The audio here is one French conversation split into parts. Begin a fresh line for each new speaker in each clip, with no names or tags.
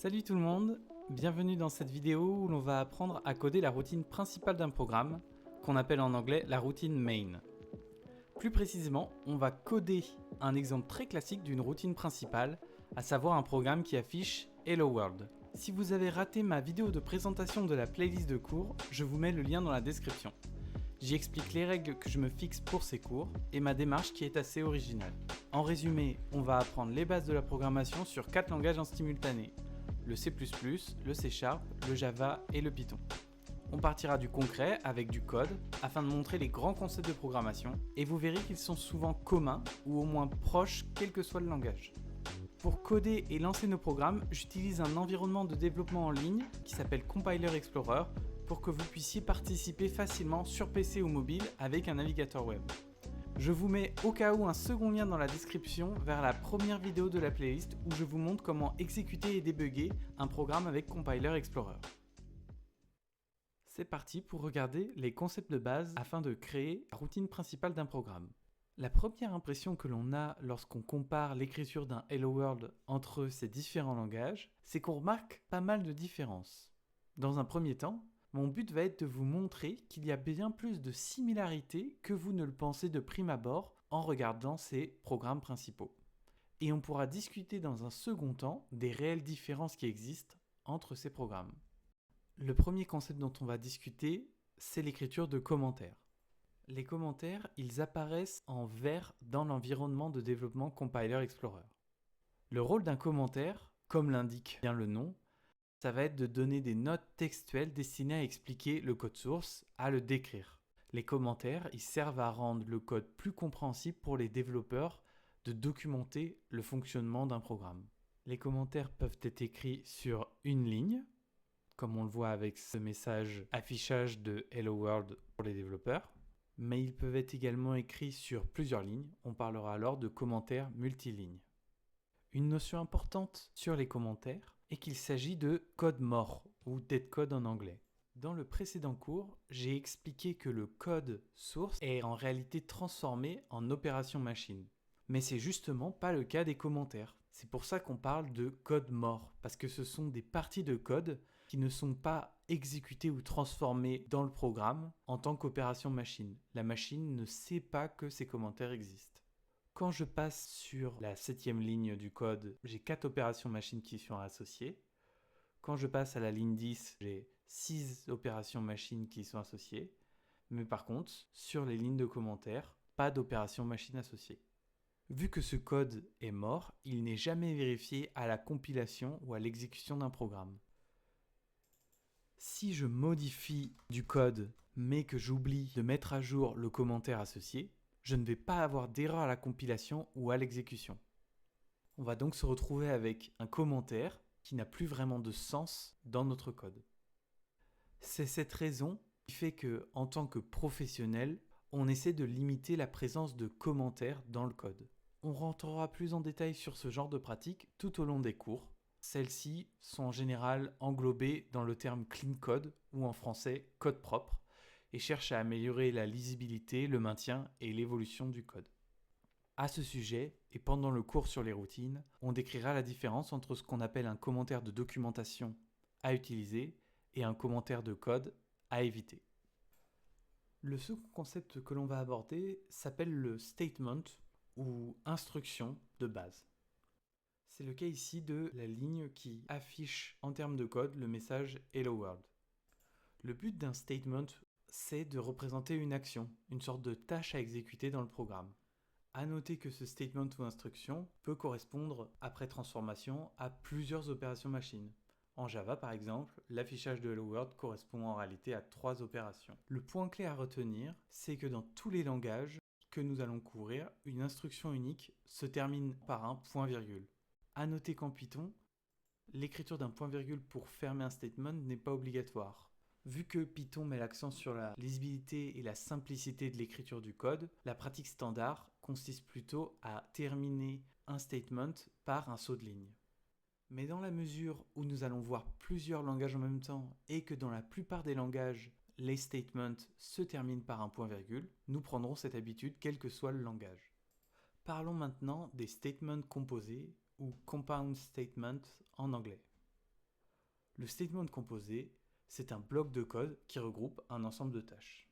Salut tout le monde, bienvenue dans cette vidéo où l'on va apprendre à coder la routine principale d'un programme, qu'on appelle en anglais la routine main. Plus précisément, on va coder un exemple très classique d'une routine principale, à savoir un programme qui affiche Hello World. Si vous avez raté ma vidéo de présentation de la playlist de cours, je vous mets le lien dans la description. J'y explique les règles que je me fixe pour ces cours et ma démarche qui est assez originale. En résumé, on va apprendre les bases de la programmation sur 4 langages en simultané. Le C++, le C#, le Java et le Python. On partira du concret avec du code afin de montrer les grands concepts de programmation et vous verrez qu'ils sont souvent communs ou au moins proches quel que soit le langage. Pour coder et lancer nos programmes, j'utilise un environnement de développement en ligne qui s'appelle Compiler Explorer pour que vous puissiez participer facilement sur PC ou mobile avec un navigateur web. Je vous mets au cas où un second lien dans la description vers la première vidéo de la playlist où je vous montre comment exécuter et débugger un programme avec Compiler Explorer. C'est parti pour regarder les concepts de base afin de créer la routine principale d'un programme. La première impression que l'on a lorsqu'on compare l'écriture d'un Hello World entre ces différents langages, c'est qu'on remarque pas mal de différences. Dans un premier temps, mon but va être de vous montrer qu'il y a bien plus de similarités que vous ne le pensez de prime abord en regardant ces programmes principaux. Et on pourra discuter dans un second temps des réelles différences qui existent entre ces programmes. Le premier concept dont on va discuter, c'est l'écriture de commentaires. Les commentaires, ils apparaissent en vert dans l'environnement de développement Compiler Explorer. Le rôle d'un commentaire, comme l'indique bien le nom, ça va être de donner des notes textuelles destinées à expliquer le code source, à le décrire. Les commentaires, ils servent à rendre le code plus compréhensible pour les développeurs, de documenter le fonctionnement d'un programme. Les commentaires peuvent être écrits sur une ligne, comme on le voit avec ce message affichage de Hello World pour les développeurs, mais ils peuvent être également écrits sur plusieurs lignes. On parlera alors de commentaires multilignes. Une notion importante sur les commentaires est qu'il s'agit de code mort ou dead code en anglais. Dans le précédent cours, j'ai expliqué que le code source est en réalité transformé en opération machine. Mais c'est justement pas le cas des commentaires. C'est pour ça qu'on parle de code mort, parce que ce sont des parties de code qui ne sont pas exécutées ou transformées dans le programme en tant qu'opération machine. La machine ne sait pas que ces commentaires existent. Quand je passe sur la 7e ligne du code, j'ai 4 opérations machine qui sont associées. Quand je passe à la ligne 10, j'ai 6 opérations machine qui sont associées. Mais par contre, sur les lignes de commentaires, pas d'opération machine associée. Vu que ce code est mort, il n'est jamais vérifié à la compilation ou à l'exécution d'un programme. Si je modifie du code, mais que j'oublie de mettre à jour le commentaire associé, je ne vais pas avoir d'erreur à la compilation ou à l'exécution. On va donc se retrouver avec un commentaire qui n'a plus vraiment de sens dans notre code. C'est cette raison qui fait que, en tant que professionnel, on essaie de limiter la présence de commentaires dans le code. On rentrera plus en détail sur ce genre de pratique tout au long des cours. Celles-ci sont en général englobées dans le terme clean code ou en français code propre et cherchent à améliorer la lisibilité, le maintien et l'évolution du code. À ce sujet, et pendant le cours sur les routines, on décrira la différence entre ce qu'on appelle un commentaire de documentation à utiliser et un commentaire de code à éviter. Le second concept que l'on va aborder s'appelle le statement ou instruction de base. C'est le cas ici de la ligne qui affiche en termes de code le message Hello World. Le but d'un statement, c'est de représenter une action, une sorte de tâche à exécuter dans le programme. À noter que ce statement ou instruction peut correspondre, après transformation, à plusieurs opérations machine. En Java, par exemple, l'affichage de Hello World correspond en réalité à 3 opérations. Le point clé à retenir, c'est que dans tous les langages que nous allons couvrir, une instruction unique se termine par un point-virgule. À noter qu'en Python, l'écriture d'un point-virgule pour fermer un statement n'est pas obligatoire. Vu que Python met l'accent sur la lisibilité et la simplicité de l'écriture du code, la pratique standard consiste plutôt à terminer un statement par un saut de ligne. Mais dans la mesure où nous allons voir plusieurs langages en même temps et que dans la plupart des langages, les statements se terminent par un point-virgule, nous prendrons cette habitude quel que soit le langage. Parlons maintenant des statements composés ou compound statements en anglais. Le statement composé, c'est un bloc de code qui regroupe un ensemble de tâches.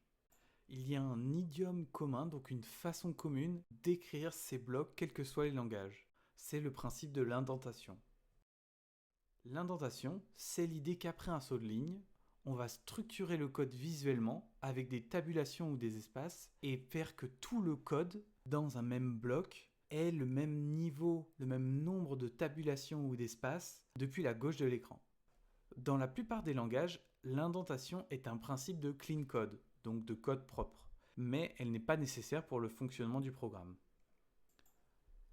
Il y a un idiome commun, donc une façon commune d'écrire ces blocs quels que soient les langages. C'est le principe de l'indentation. L'indentation, c'est l'idée qu'après un saut de ligne, on va structurer le code visuellement avec des tabulations ou des espaces et faire que tout le code dans un même bloc ait le même niveau, le même nombre de tabulations ou d'espaces depuis la gauche de l'écran. Dans la plupart des langages, l'indentation est un principe de clean code, donc de code propre, mais elle n'est pas nécessaire pour le fonctionnement du programme.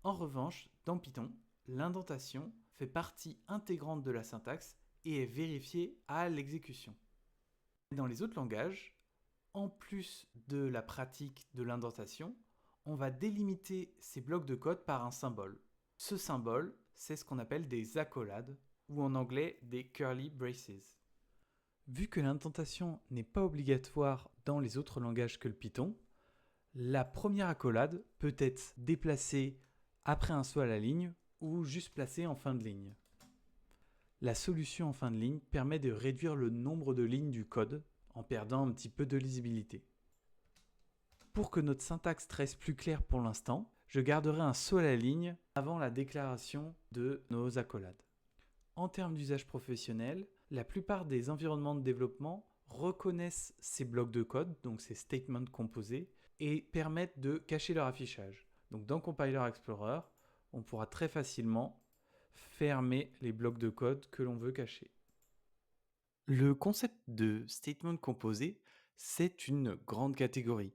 En revanche, dans Python, l'indentation fait partie intégrante de la syntaxe et est vérifiée à l'exécution. Dans les autres langages, en plus de la pratique de l'indentation, on va délimiter ces blocs de code par un symbole. Ce symbole, c'est ce qu'on appelle des accolades, ou en anglais des curly braces. Vu que l'indentation n'est pas obligatoire dans les autres langages que le Python, la première accolade peut être déplacée après un saut à la ligne ou juste placée en fin de ligne. La solution en fin de ligne permet de réduire le nombre de lignes du code en perdant un petit peu de lisibilité. Pour que notre syntaxe reste plus claire pour l'instant, je garderai un saut à la ligne avant la déclaration de nos accolades. En termes d'usage professionnel, la plupart des environnements de développement reconnaissent ces blocs de code, donc ces statements composés, et permettent de cacher leur affichage. Donc dans Compiler Explorer, on pourra très facilement fermer les blocs de code que l'on veut cacher. Le concept de statement composé, c'est une grande catégorie.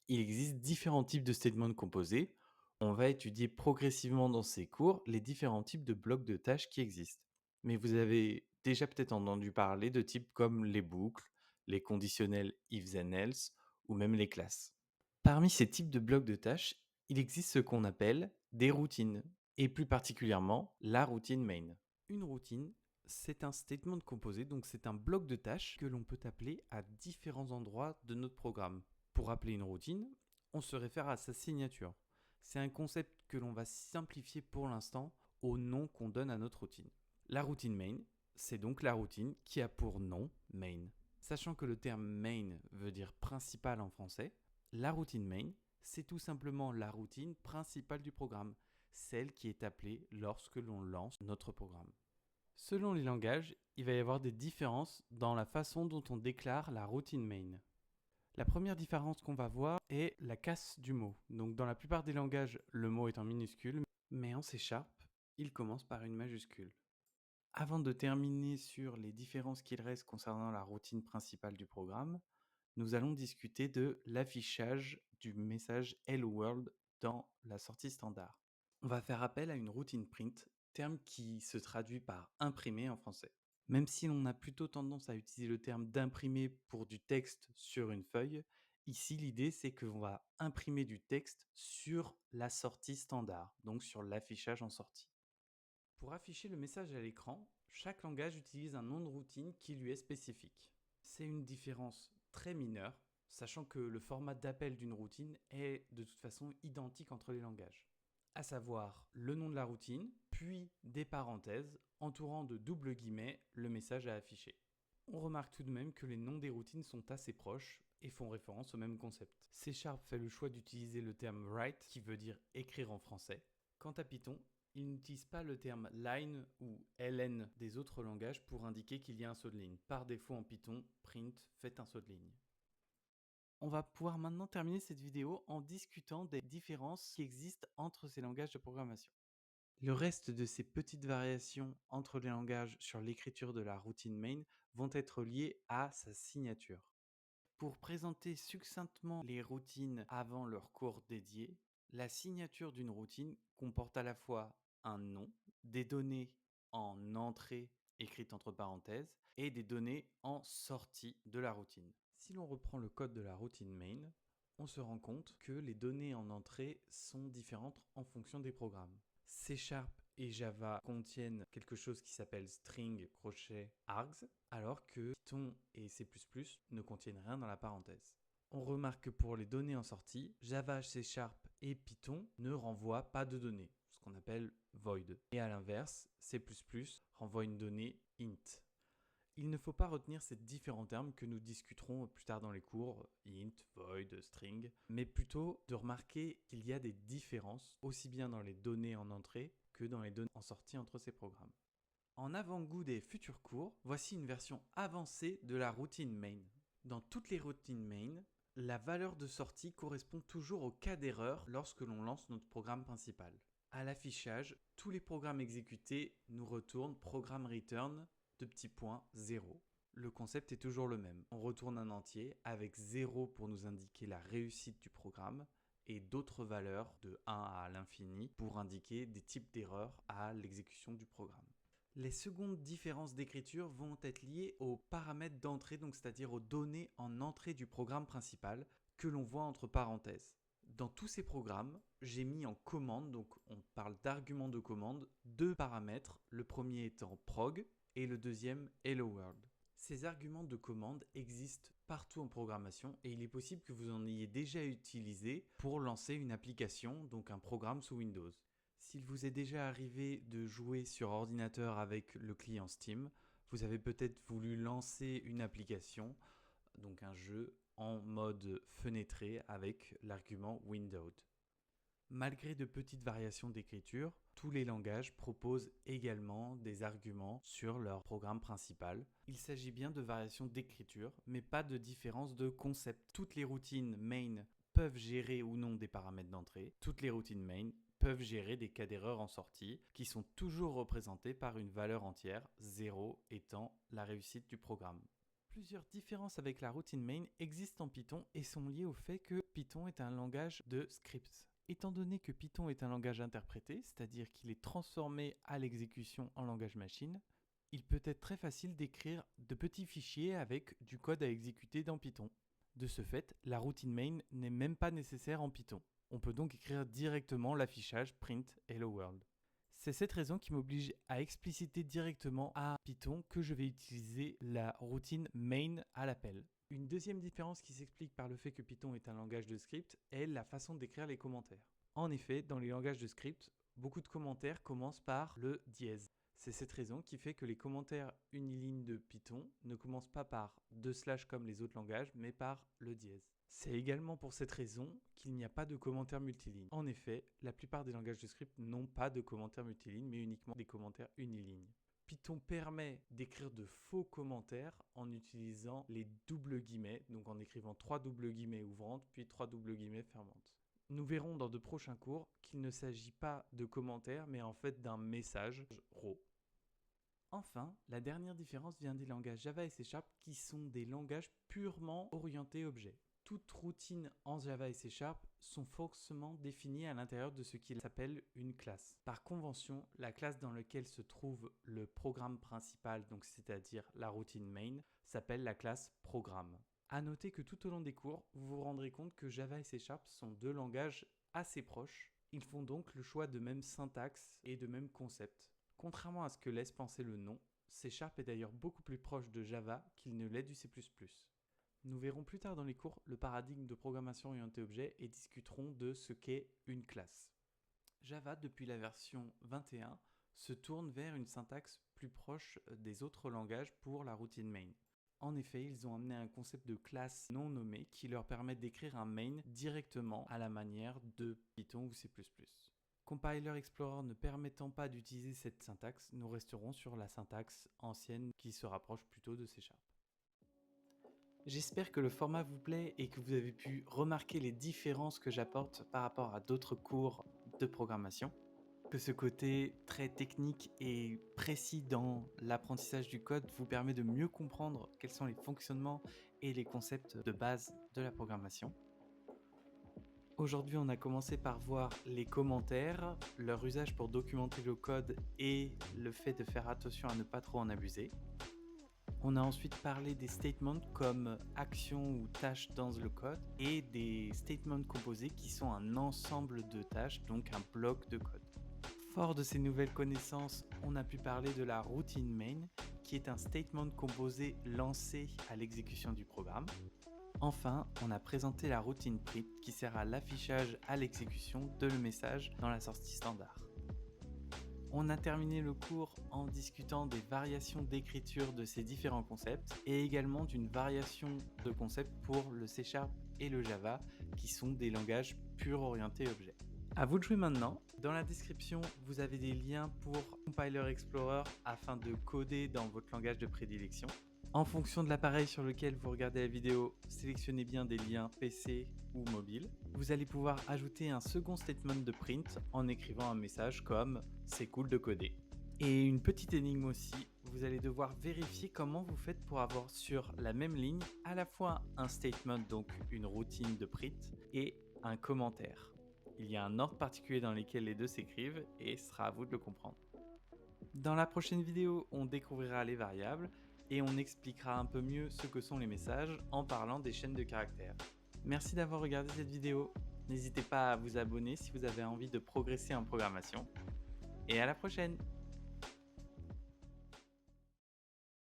Il existe différents types de statements composés. On va étudier progressivement dans ces cours les différents types de blocs de tâches qui existent. Mais vous avez déjà peut-être entendu parler de types comme les boucles, les conditionnels if then else ou même les classes. Parmi ces types de blocs de tâches, il existe ce qu'on appelle des routines, et plus particulièrement la routine main. Une routine, c'est un statement composé, donc c'est un bloc de tâches que l'on peut appeler à différents endroits de notre programme. Pour appeler une routine, on se réfère à sa signature. C'est un concept que l'on va simplifier pour l'instant au nom qu'on donne à notre routine. La routine main, c'est donc la routine qui a pour nom main. Sachant que le terme main veut dire principal en français, la routine main, c'est tout simplement la routine principale du programme, celle qui est appelée lorsque l'on lance notre programme. Selon les langages, il va y avoir des différences dans la façon dont on déclare la routine main. La première différence qu'on va voir est la casse du mot. Donc dans la plupart des langages, le mot est en minuscule, mais en C#, il commence par une majuscule. Avant de terminer sur les différences qu'il reste concernant la routine principale du programme, nous allons discuter de l'affichage du message Hello World dans la sortie standard. On va faire appel à une routine print, terme qui se traduit par imprimer en français. Même si l'on a plutôt tendance à utiliser le terme d'imprimer pour du texte sur une feuille, ici l'idée c'est qu'on va imprimer du texte sur la sortie standard, donc sur l'affichage en sortie. Pour afficher le message à l'écran, chaque langage utilise un nom de routine qui lui est spécifique. C'est une différence très mineure, sachant que le format d'appel d'une routine est de toute façon identique entre les langages. À savoir le nom de la routine, puis des parenthèses entourant de doubles guillemets le message à afficher. On remarque tout de même que les noms des routines sont assez proches et font référence au même concept. C# fait le choix d'utiliser le terme write qui veut dire écrire en français. Quant à Python, il n'utilise pas le terme line ou ln des autres langages pour indiquer qu'il y a un saut de ligne. Par défaut en Python, print fait un saut de ligne. On va pouvoir maintenant terminer cette vidéo en discutant des différences qui existent entre ces langages de programmation. Le reste de ces petites variations entre les langages sur l'écriture de la routine main vont être liées à sa signature. Pour présenter succinctement les routines avant leur cours dédié, la signature d'une routine comporte à la fois un nom, des données en entrée écrites entre parenthèses et des données en sortie de la routine. Si l'on reprend le code de la routine main, on se rend compte que les données en entrée sont différentes en fonction des programmes. C# et Java contiennent quelque chose qui s'appelle string, crochet, args, alors que Python et C++ ne contiennent rien dans la parenthèse. On remarque que pour les données en sortie, Java, C# et Python ne renvoient pas de données, ce qu'on appelle void. Et à l'inverse, C++ renvoie une donnée int. Il ne faut pas retenir ces différents termes que nous discuterons plus tard dans les cours, int, void, string, mais plutôt de remarquer qu'il y a des différences aussi bien dans les données en entrée que dans les données en sortie entre ces programmes. En avant-goût des futurs cours, voici une version avancée de la routine main. Dans toutes les routines main, la valeur de sortie correspond toujours au cas d'erreur lorsque l'on lance notre programme principal. À l'affichage, tous les programmes exécutés nous retournent programme return de petit point 0. Le concept est toujours le même. On retourne un entier avec 0 pour nous indiquer la réussite du programme et d'autres valeurs de 1 à l'infini pour indiquer des types d'erreurs à l'exécution du programme. Les secondes différences d'écriture vont être liées aux paramètres d'entrée, donc c'est-à-dire aux données en entrée du programme principal que l'on voit entre parenthèses. Dans tous ces programmes, j'ai mis en commande, donc on parle d'arguments de commande, 2 paramètres, le premier étant prog et le deuxième hello world. Ces arguments de commande existent partout en programmation et il est possible que vous en ayez déjà utilisé pour lancer une application, donc un programme sous Windows. S'il vous est déjà arrivé de jouer sur ordinateur avec le client Steam, vous avez peut-être voulu lancer une application, donc un jeu, en mode fenêtré avec l'argument Windowed. Malgré de petites variations d'écriture, tous les langages proposent également des arguments sur leur programme principal. Il s'agit bien de variations d'écriture, mais pas de différence de concept. Toutes les routines main peuvent gérer ou non des paramètres d'entrée. Toutes les routines main peuvent gérer des cas d'erreur en sortie qui sont toujours représentés par une valeur entière, 0 étant la réussite du programme. Plusieurs différences avec la routine main existent en Python et sont liées au fait que Python est un langage de scripts. Étant donné que Python est un langage interprété, c'est-à-dire qu'il est transformé à l'exécution en langage machine, il peut être très facile d'écrire de petits fichiers avec du code à exécuter dans Python. De ce fait, la routine main n'est même pas nécessaire en Python. On peut donc écrire directement l'affichage print hello world. C'est cette raison qui m'oblige à expliciter directement à Python que je vais utiliser la routine main à l'appel. Une deuxième différence qui s'explique par le fait que Python est un langage de script est la façon d'écrire les commentaires. En effet, dans les langages de script, beaucoup de commentaires commencent par le dièse. C'est cette raison qui fait que les commentaires uniligne de Python ne commencent pas par 2/ comme les autres langages, mais par le dièse. C'est également pour cette raison qu'il n'y a pas de commentaires multilignes. En effet, la plupart des langages de script n'ont pas de commentaires multilignes, mais uniquement des commentaires unilignes. Python permet d'écrire de faux commentaires en utilisant les doubles guillemets, donc en écrivant 3 doubles guillemets ouvrantes, puis 3 doubles guillemets fermantes. Nous verrons dans de prochains cours qu'il ne s'agit pas de commentaires, mais en fait d'un message raw. Enfin, la dernière différence vient des langages Java et C# qui sont des langages purement orientés objets. Toutes routines en Java et C# sont forcément définies à l'intérieur de ce qui s'appelle une classe. Par convention, la classe dans laquelle se trouve le programme principal, donc c'est-à-dire la routine main, s'appelle la classe programme. A noter que tout au long des cours, vous vous rendrez compte que Java et C# sont deux langages assez proches. Ils font donc le choix de même syntaxe et de même concept. Contrairement à ce que laisse penser le nom, C# est d'ailleurs beaucoup plus proche de Java qu'il ne l'est du C++. Nous verrons plus tard dans les cours le paradigme de programmation orientée objet et discuterons de ce qu'est une classe. Java, depuis la version 21, se tourne vers une syntaxe plus proche des autres langages pour la routine main. En effet, ils ont amené un concept de classe non nommée qui leur permet d'écrire un main directement à la manière de Python ou C++. Compiler Explorer ne permettant pas d'utiliser cette syntaxe, nous resterons sur la syntaxe ancienne qui se rapproche plutôt de C#. J'espère que le format vous plaît et que vous avez pu remarquer les différences que j'apporte par rapport à d'autres cours de programmation. Que ce côté très technique et précis dans l'apprentissage du code vous permet de mieux comprendre quels sont les fonctionnements et les concepts de base de la programmation. Aujourd'hui, on a commencé par voir les commentaires, leur usage pour documenter le code et le fait de faire attention à ne pas trop en abuser. On a ensuite parlé des statements comme actions ou tâches dans le code et des statements composés qui sont un ensemble de tâches, donc un bloc de code. Fort de ces nouvelles connaissances, on a pu parler de la routine main, qui est un statement composé lancé à l'exécution du programme. Enfin, on a présenté la routine print qui sert à l'affichage à l'exécution de le message dans la sortie standard. On a terminé le cours en discutant des variations d'écriture de ces différents concepts et également d'une variation de concept pour le C# et le Java qui sont des langages purs orientés objets. À vous de jouer maintenant. Dans la description, vous avez des liens pour Compiler Explorer afin de coder dans votre langage de prédilection. En fonction de l'appareil sur lequel vous regardez la vidéo, sélectionnez bien des liens PC ou mobile. Vous allez pouvoir ajouter un second statement de print en écrivant un message comme « c'est cool de coder ». Et une petite énigme aussi, vous allez devoir vérifier comment vous faites pour avoir sur la même ligne à la fois un statement, donc une routine de print, et un commentaire. Il y a un ordre particulier dans lequel les deux s'écrivent et ce sera à vous de le comprendre. Dans la prochaine vidéo, on découvrira les variables et on expliquera un peu mieux ce que sont les messages en parlant des chaînes de caractères. Merci d'avoir regardé cette vidéo. N'hésitez pas à vous abonner si vous avez envie de progresser en programmation. Et à la prochaine!